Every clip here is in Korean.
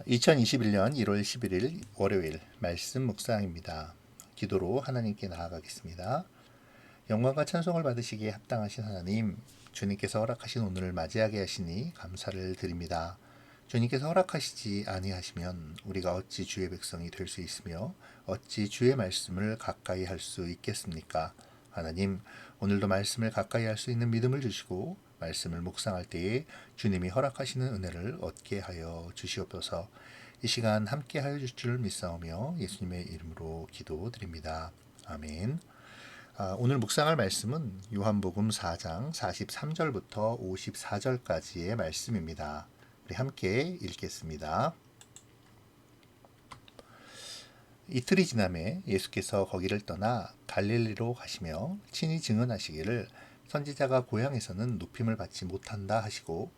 2021년 1월 11일 월요일 말씀 묵상입니다. 기도로 하나님께 나아가겠습니다. 영광과 찬송을 받으시기에 합당하신 하나님, 주님께서 허락하신 오늘을 맞이하게 하시니 감사를 드립니다. 주님께서 허락하시지 아니하시면 우리가 어찌 주의 백성이 될 수 있으며 어찌 주의 말씀을 가까이 할 수 있겠습니까? 하나님, 오늘도 말씀을 가까이 할 수 있는 믿음을 주시고 말씀을 묵상할 때에 주님이 허락하시는 은혜를 얻게 하여 주시옵소서. 이 시간 함께 하여 주실 줄 믿사오며 예수님의 이름으로 기도드립니다. 아멘. 오늘 묵상할 말씀은 요한복음 4장 43절부터 54절까지의 말씀입니다. 우리 함께 읽겠습니다. 이틀이 지남에 예수께서 거기를 떠나 갈릴리로 가시며 친히 증언하시기를 선지자가 고향에서는 높임을 받지 못한다 하시고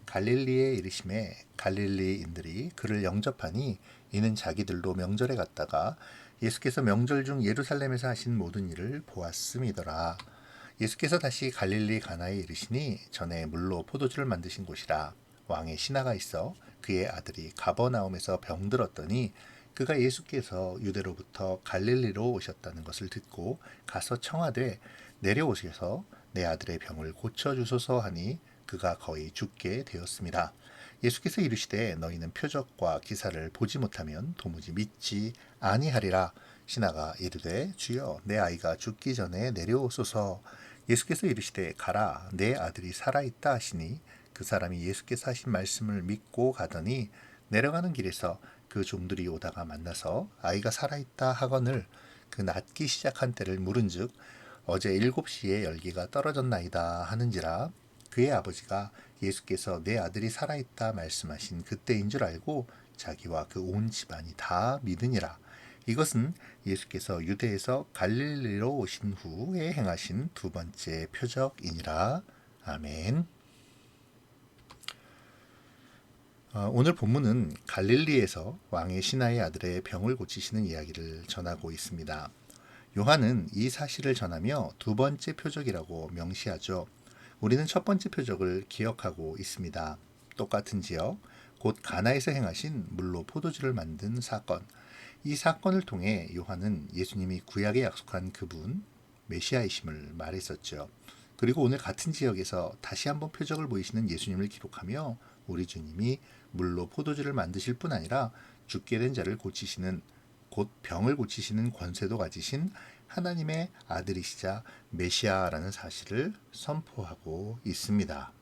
갈릴리에 이르심에 갈릴리인들이 그를 영접하니 이는 자기들도 명절에 갔다가 예수께서 명절 중 예루살렘에서 하신 모든 일을 보았음이더라. 예수께서 다시 갈릴리 가나에 이르시니 전에 물로 포도주를 만드신 곳이라. 왕의 신하가 있어 그의 아들이 가버나움에서 병들었더니 그가 예수께서 유대로부터 갈릴리로 오셨다는 것을 듣고 가서 청하되 내려오셔서 내 아들의 병을 고쳐주소서 하니 그가 거의 죽게 되었습니다. 예수께서 이르시되 너희는 표적과 기사를 보지 못하면 도무지 믿지 아니하리라. 신하가 이르되 주여 내 아이가 죽기 전에 내려오소서. 예수께서 이르시되 가라 내 아들이 살아있다 하시니 그 사람이 예수께서 하신 말씀을 믿고 가더니 내려가는 길에서 그 종들이 오다가 만나서 아이가 살아있다 하거늘 그 낫기 시작한 때를 물은즉 어제 7시에 열기가 떨어졌나이다 하는지라. 그의 아버지가 예수께서 내 아들이 살아있다 말씀하신 그때인 줄 알고 자기와 그 온 집안이 다 믿으니라. 이것은 예수께서 유대에서 갈릴리로 오신 후에 행하신 두 번째 표적이니라. 아멘. 오늘 본문은 갈릴리에서 왕의 신하의 아들의 병을 고치시는 이야기를 전하고 있습니다. 요한은 이 사실을 전하며 두 번째 표적이라고 명시하죠. 우리는 첫 번째 표적을 기억하고 있습니다. 똑같은 지역, 곧 가나에서 행하신 물로 포도주를 만든 사건. 이 사건을 통해 요한은 예수님이 구약에 약속한 그분, 메시아이심을 말했었죠. 그리고 오늘 같은 지역에서 다시 한번 표적을 보이시는 예수님을 기록하며 우리 주님이 물로 포도주를 만드실 뿐 아니라 죽게 된 자를 고치시는, 곧 병을 고치시는 권세도 가지신 하나님의 아들이시자 메시아라는 사실을 선포하고 있습니다.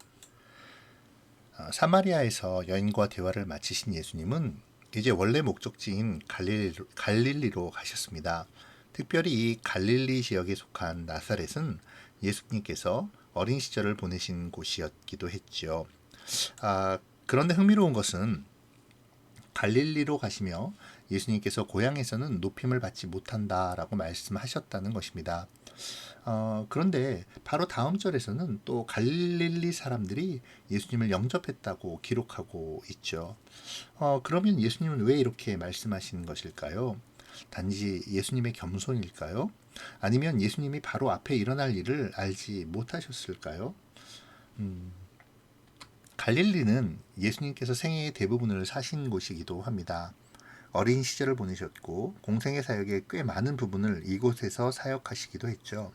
사마리아에서 여인과 대화를 마치신 예수님은 이제 원래 목적지인 갈릴리로 가셨습니다. 특별히 이 갈릴리 지역에 속한 나사렛은 예수님께서 어린 시절을 보내신 곳이었기도 했죠. 그런데 흥미로운 것은 갈릴리로 가시며 예수님께서 고향에서는 높임을 받지 못한다라고 말씀하셨다는 것입니다. 그런데 바로 다음 절에서는 또 갈릴리 사람들이 예수님을 영접했다고 기록하고 있죠. 그러면 예수님은 왜 이렇게 말씀하시는 것일까요? 단지 예수님의 겸손일까요? 아니면 예수님이 바로 앞에 일어날 일을 알지 못하셨을까요? 갈릴리는 예수님께서 생애의 대부분을 사신 곳이기도 합니다. 어린 시절을 보내셨고 공생의 사역의 꽤 많은 부분을 이곳에서 사역하시기도 했죠.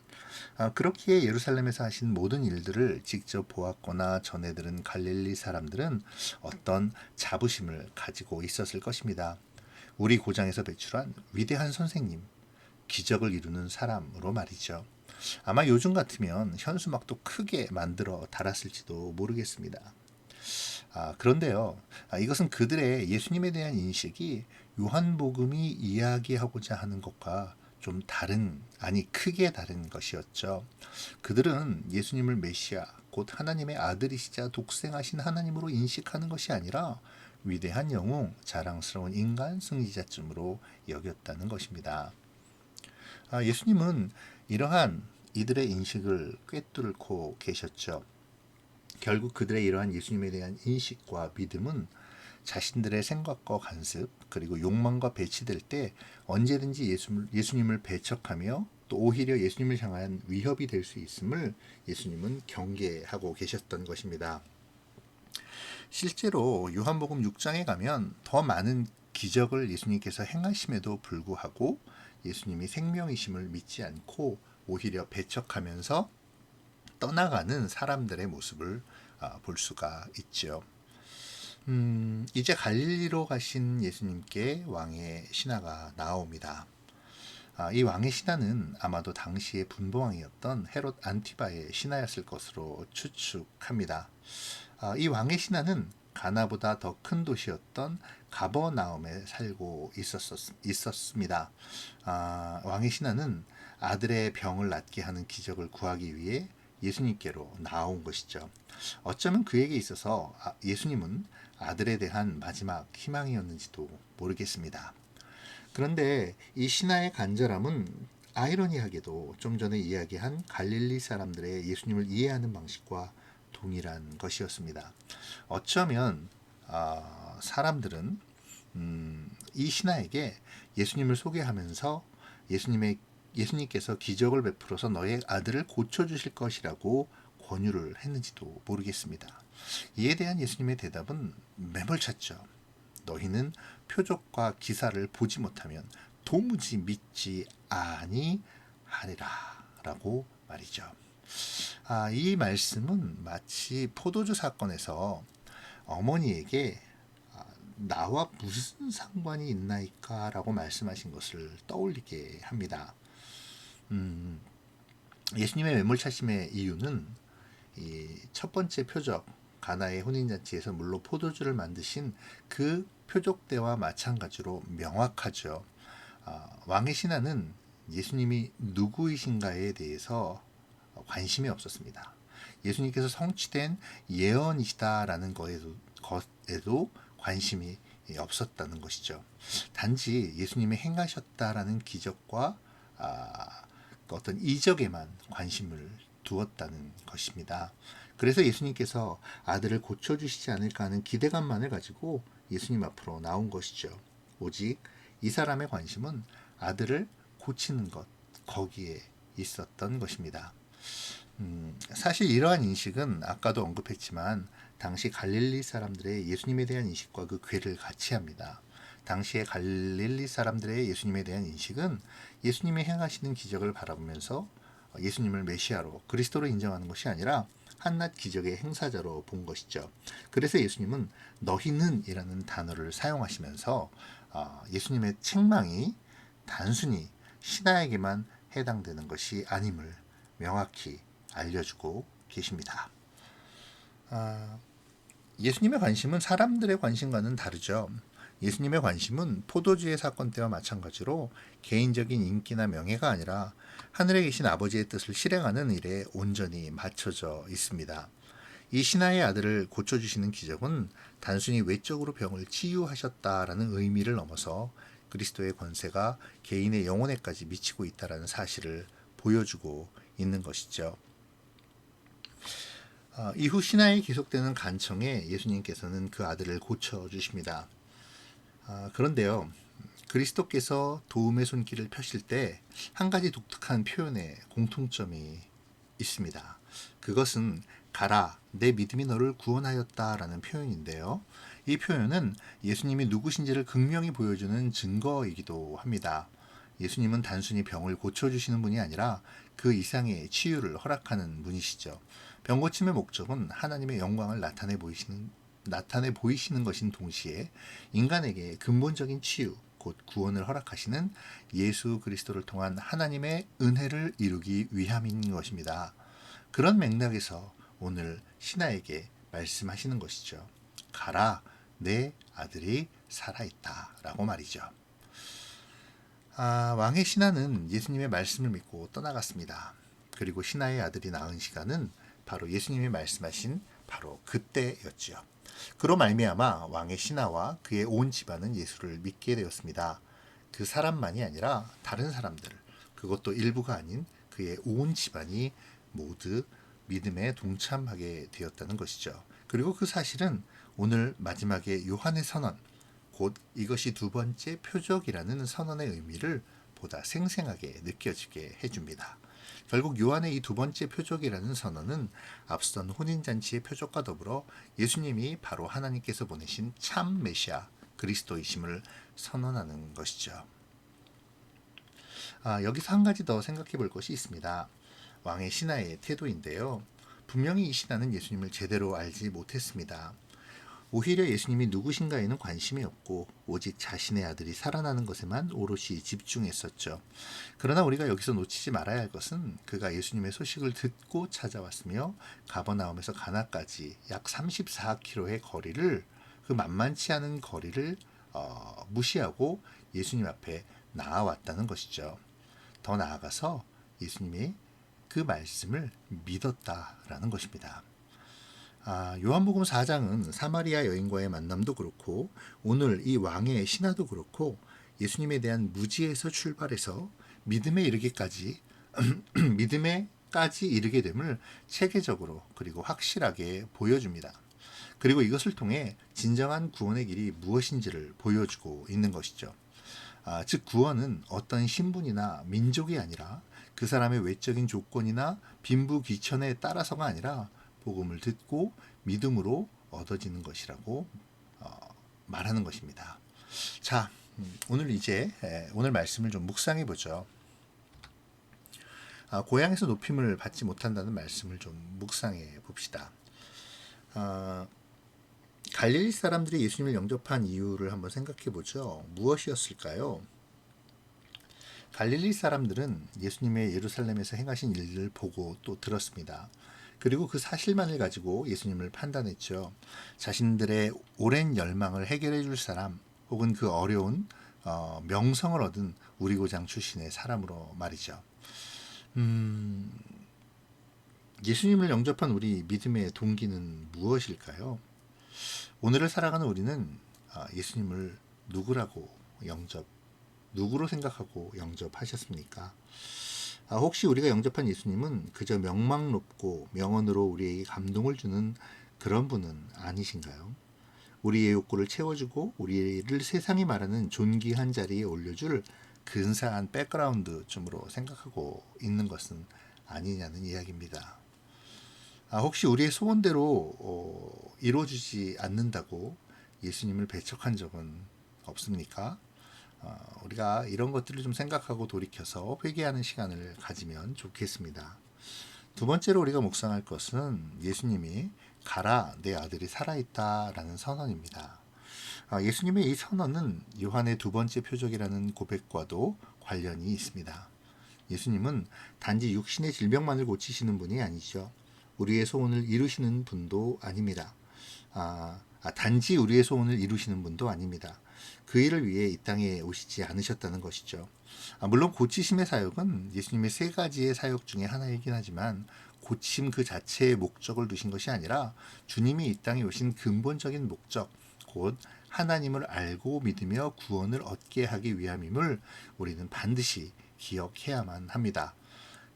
그렇기에 예루살렘에서 하신 모든 일들을 직접 보았거나 전해 들은 갈릴리 사람들은 어떤 자부심을 가지고 있었을 것입니다. 우리 고장에서 배출한 위대한 선생님, 기적을 이루는 사람으로 말이죠. 아마 요즘 같으면 현수막도 크게 만들어 달았을지도 모르겠습니다. 그런데요, 이것은 그들의 예수님에 대한 인식이 요한복음이 이야기하고자 하는 것과 좀 다른, 아니 크게 다른 것이었죠. 그들은 예수님을 메시아, 곧 하나님의 아들이시자 독생하신 하나님으로 인식하는 것이 아니라 위대한 영웅, 자랑스러운 인간 승리자쯤으로 여겼다는 것입니다. 예수님은 이러한 이들의 인식을 꿰뚫고 계셨죠. 결국 그들의 이러한 예수님에 대한 인식과 믿음은 자신들의 생각과 간섭 그리고 욕망과 배치될 때 언제든지 예수님을 배척하며 또 오히려 예수님을 향한 위협이 될 수 있음을 예수님은 경계하고 계셨던 것입니다. 실제로 요한복음 6장에 가면 더 많은 기적을 예수님께서 행하심에도 불구하고 예수님이 생명이심을 믿지 않고 오히려 배척하면서 떠나가는 사람들의 모습을 볼 수가 있죠. 이제 갈릴리로 가신 예수님께 왕의 신하가 나옵니다. 이 왕의 신하는 아마도 당시의 분봉왕이었던 헤롯 안티바의 신하였을 것으로 추측합니다. 이 왕의 신하는 가나보다 더 큰 도시였던 가버나움에 살고 있었습니다. 왕의 신하는 아들의 병을 낫게 하는 기적을 구하기 위해 예수님께로 나온 것이죠. 어쩌면 그에게 있어서 예수님은 아들에 대한 마지막 희망이었는지도 모르겠습니다. 그런데 이 신하의 간절함은 아이러니하게도 좀 전에 이야기한 갈릴리 사람들의 예수님을 이해하는 방식과 동일한 것이었습니다. 어쩌면 사람들은 이 신하에게 예수님을 소개하면서 예수님께서 기적을 베풀어서 너의 아들을 고쳐주실 것이라고 권유를 했는지도 모르겠습니다. 이에 대한 예수님의 대답은 매몰찼죠. 너희는 표적과 기사를 보지 못하면 도무지 믿지 아니하리라 라고 말이죠. 이 말씀은 마치 포도주 사건에서 어머니에게 나와 무슨 상관이 있나이까 라고 말씀하신 것을 떠올리게 합니다. 예수님의 매몰차심의 이유는 이 첫 번째 표적 가나의 혼인잔치에서 물로 포도주를 만드신 그 표적대와 마찬가지로 명확하죠. 왕의 신하는 예수님이 누구이신가에 대해서 관심이 없었습니다. 예수님께서 성취된 예언이시다라는 것에도 관심이 없었다는 것이죠. 단지 예수님이 행하셨다라는 기적과 어떤 이적에만 관심을 두었다는 것입니다. 그래서 예수님께서 아들을 고쳐주시지 않을까 하는 기대감만을 가지고 예수님 앞으로 나온 것이죠. 오직 이 사람의 관심은 아들을 고치는 것, 거기에 있었던 것입니다. 사실 이러한 인식은 아까도 언급했지만 당시 갈릴리 사람들의 예수님에 대한 인식과 그 궤를 같이 합니다. 당시의 갈릴리 사람들의 예수님에 대한 인식은 예수님이 행하시는 기적을 바라보면서 예수님을 메시아로 그리스도로 인정하는 것이 아니라 한낱 기적의 행사자로 본 것이죠. 그래서 예수님은 너희는 이라는 단어를 사용하시면서 예수님의 책망이 단순히 신하에게만 해당되는 것이 아님을 명확히 알려주고 계십니다. 예수님의 관심은 사람들의 관심과는 다르죠. 예수님의 관심은 포도주의 사건 때와 마찬가지로 개인적인 인기나 명예가 아니라 하늘에 계신 아버지의 뜻을 실행하는 일에 온전히 맞춰져 있습니다. 이 신하의 아들을 고쳐주시는 기적은 단순히 외적으로 병을 치유하셨다라는 의미를 넘어서 그리스도의 권세가 개인의 영혼에까지 미치고 있다는 사실을 보여주고 있는 것이죠. 이후 신하에 계속되는 간청에 예수님께서는 그 아들을 고쳐주십니다. 그런데요, 그리스도께서 도움의 손길을 펴실 때 한 가지 독특한 표현에 공통점이 있습니다. 그것은 가라, 내 믿음이 너를 구원하였다라는 표현인데요. 이 표현은 예수님이 누구신지를 극명히 보여주는 증거이기도 합니다. 예수님은 단순히 병을 고쳐주시는 분이 아니라 그 이상의 치유를 허락하는 분이시죠. 병 고침의 목적은 하나님의 영광을 나타내 보이시는 것인 동시에 인간에게 근본적인 치유, 곧 구원을 허락하시는 예수 그리스도를 통한 하나님의 은혜를 이루기 위함인 것입니다. 그런 맥락에서 오늘 신하에게 말씀하시는 것이죠. 가라, 내 아들이 살아있다 라고 말이죠. 왕의 신하는 예수님의 말씀을 믿고 떠나갔습니다. 그리고 신하의 아들이 낳은 시간은 바로 예수님이 말씀하신 바로 그때였지요. 그로 말미암아 왕의 신하와 그의 온 집안은 예수를 믿게 되었습니다. 그 사람만이 아니라 다른 사람들, 그것도 일부가 아닌 그의 온 집안이 모두 믿음에 동참하게 되었다는 것이죠. 그리고 그 사실은 오늘 마지막에 요한의 선언, 곧 이것이 두 번째 표적이라는 선언의 의미를 보다 생생하게 느껴지게 해줍니다. 결국 요한의 이 두 번째 표적이라는 선언은 앞선 혼인잔치의 표적과 더불어 예수님이 바로 하나님께서 보내신 참 메시아 그리스도이심을 선언하는 것이죠. 여기서 한 가지 더 생각해 볼 것이 있습니다. 왕의 신하의 태도인데요. 분명히 이 신하는 예수님을 제대로 알지 못했습니다. 오히려 예수님이 누구신가에는 관심이 없고 오직 자신의 아들이 살아나는 것에만 오롯이 집중했었죠. 그러나 우리가 여기서 놓치지 말아야 할 것은 그가 예수님의 소식을 듣고 찾아왔으며 가버나움에서 가나까지 약 34km의 거리를, 그 만만치 않은 거리를 무시하고 예수님 앞에 나아왔다는 것이죠. 더 나아가서 예수님이 그 말씀을 믿었다라는 것입니다. 요한복음 4장은 사마리아 여인과의 만남도 그렇고 오늘 이 왕의 신하도 그렇고 예수님에 대한 무지에서 출발해서 믿음에 이르기까지 믿음에까지 이르게 됨을 체계적으로 그리고 확실하게 보여줍니다. 그리고 이것을 통해 진정한 구원의 길이 무엇인지를 보여주고 있는 것이죠. 즉 구원은 어떤 신분이나 민족이 아니라 그 사람의 외적인 조건이나 빈부귀천에 따라서가 아니라 복음을 듣고 믿음으로 얻어지는 것이라고 말하는 것입니다. 자, 오늘 말씀을 좀 묵상해 보죠. 고향에서 높임을 받지 못한다는 말씀을 좀 묵상해 봅시다. 갈릴리 사람들이 예수님을 영접한 이유를 한번 생각해 보죠. 무엇이었을까요? 갈릴리 사람들은 예수님의 예루살렘에서 행하신 일을 보고 또 들었습니다. 그리고 그 사실만을 가지고 예수님을 판단했죠. 자신들의 오랜 열망을 해결해 줄 사람, 혹은 그 어려운 명성을 얻은 우리고장 출신의 사람으로 말이죠. 예수님을 영접한 우리 믿음의 동기는 무엇일까요? 오늘을 살아가는 우리는 예수님을 누구로 생각하고 영접하셨습니까? 혹시 우리가 영접한 예수님은 그저 명망 높고 명언으로 우리에게 감동을 주는 그런 분은 아니신가요? 우리의 욕구를 채워주고 우리를 세상이 말하는 존귀한 자리에 올려줄 근사한 백그라운드쯤으로 생각하고 있는 것은 아니냐는 이야기입니다. 혹시 우리의 소원대로 이루어지지 않는다고 예수님을 배척한 적은 없습니까? 우리가 이런 것들을 좀 생각하고 돌이켜서 회개하는 시간을 가지면 좋겠습니다. 두 번째로 우리가 묵상할 것은 예수님이 가라 내 아들이 살아있다 라는 선언입니다. 예수님의 이 선언은 요한의 두 번째 표적이라는 고백과도 관련이 있습니다. 예수님은 단지 육신의 질병만을 고치시는 분이 아니죠. 우리의 소원을 이루시는 분도 아닙니다. 단지 우리의 소원을 이루시는 분도 아닙니다. 그 일을 위해 이 땅에 오시지 않으셨다는 것이죠. 물론 고치심의 사역은 예수님의 세 가지의 사역 중에 하나이긴 하지만 고침 그 자체의 목적을 두신 것이 아니라 주님이 이 땅에 오신 근본적인 목적, 곧 하나님을 알고 믿으며 구원을 얻게 하기 위함임을 우리는 반드시 기억해야만 합니다.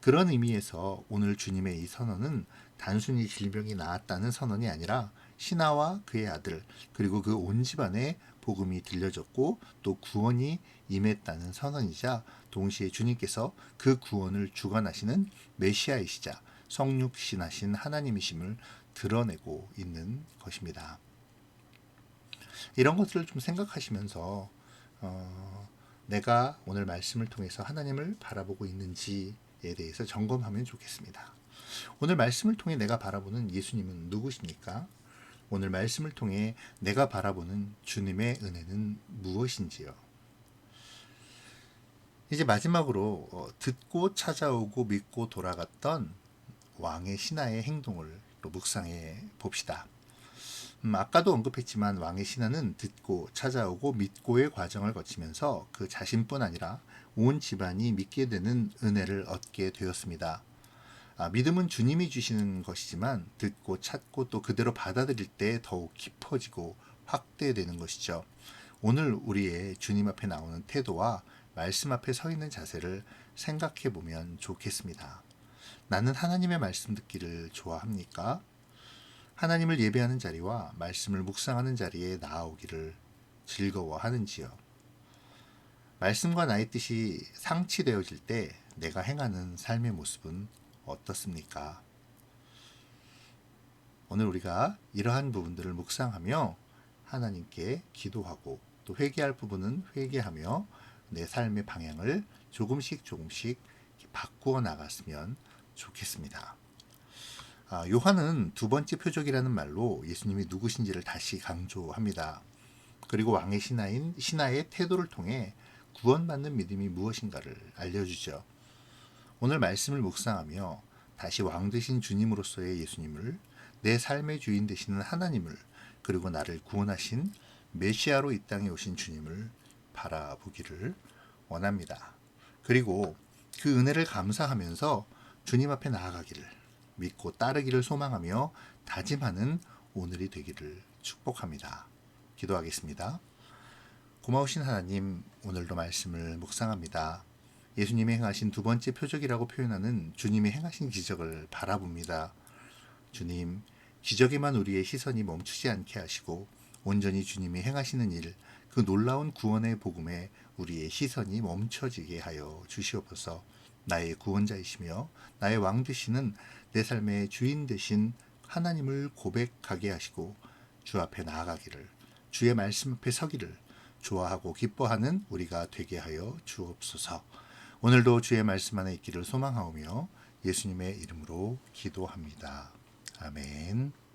그런 의미에서 오늘 주님의 이 선언은 단순히 질병이 나았다는 선언이 아니라 신하와 그의 아들 그리고 그 온 집안에 복음이 들려졌고 또 구원이 임했다는 선언이자 동시에 주님께서 그 구원을 주관하시는 메시아이시자 성육신하신 하나님이심을 드러내고 있는 것입니다. 이런 것들을 좀 생각하시면서 내가 오늘 말씀을 통해서 하나님을 바라보고 있는지에 대해서 점검하면 좋겠습니다. 오늘 말씀을 통해 내가 바라보는 예수님은 누구십니까? 오늘 말씀을 통해 내가 바라보는 주님의 은혜는 무엇인지요? 이제 마지막으로 듣고 찾아오고 믿고 돌아갔던 왕의 신하의 행동을 또 묵상해 봅시다. 아까도 언급했지만 왕의 신하는 듣고 찾아오고 믿고의 과정을 거치면서 그 자신뿐 아니라 온 집안이 믿게 되는 은혜를 얻게 되었습니다. 믿음은 주님이 주시는 것이지만 듣고 찾고 또 그대로 받아들일 때 더욱 깊어지고 확대되는 것이죠. 오늘 우리의 주님 앞에 나오는 태도와 말씀 앞에 서 있는 자세를 생각해 보면 좋겠습니다. 나는 하나님의 말씀 듣기를 좋아합니까? 하나님을 예배하는 자리와 말씀을 묵상하는 자리에 나아오기를 즐거워하는지요? 말씀과 나의 뜻이 상치되어질 때 내가 행하는 삶의 모습은 어떻습니까? 오늘 우리가 이러한 부분들을 묵상하며 하나님께 기도하고 또 회개할 부분은 회개하며 내 삶의 방향을 조금씩 바꾸어 나갔으면 좋겠습니다. 요한은 두 번째 표적이라는 말로 예수님이 누구신지를 다시 강조합니다. 그리고 왕의 신하의 태도를 통해 구원받는 믿음이 무엇인가를 알려주죠. 오늘 말씀을 묵상하며 다시 왕 되신 주님으로서의 예수님을, 내 삶의 주인 되시는 하나님을, 그리고 나를 구원하신 메시아로 이 땅에 오신 주님을 바라보기를 원합니다. 그리고 그 은혜를 감사하면서 주님 앞에 나아가기를 믿고 따르기를 소망하며 다짐하는 오늘이 되기를 축복합니다. 기도하겠습니다. 고마우신 하나님, 오늘도 말씀을 묵상합니다. 예수님이 행하신 두 번째 표적이라고 표현하는 주님이 행하신 기적을 바라봅니다. 주님, 기적에만 우리의 시선이 멈추지 않게 하시고 온전히 주님이 행하시는 일, 그 놀라운 구원의 복음에 우리의 시선이 멈춰지게 하여 주시옵소서. 나의 구원자이시며 나의 왕 되시는 내 삶의 주인 되신 하나님을 고백하게 하시고 주 앞에 나아가기를, 주의 말씀 앞에 서기를 좋아하고 기뻐하는 우리가 되게 하여 주옵소서. 오늘도 주의 말씀 안에 있기를 소망하오며 예수님의 이름으로 기도합니다. 아멘.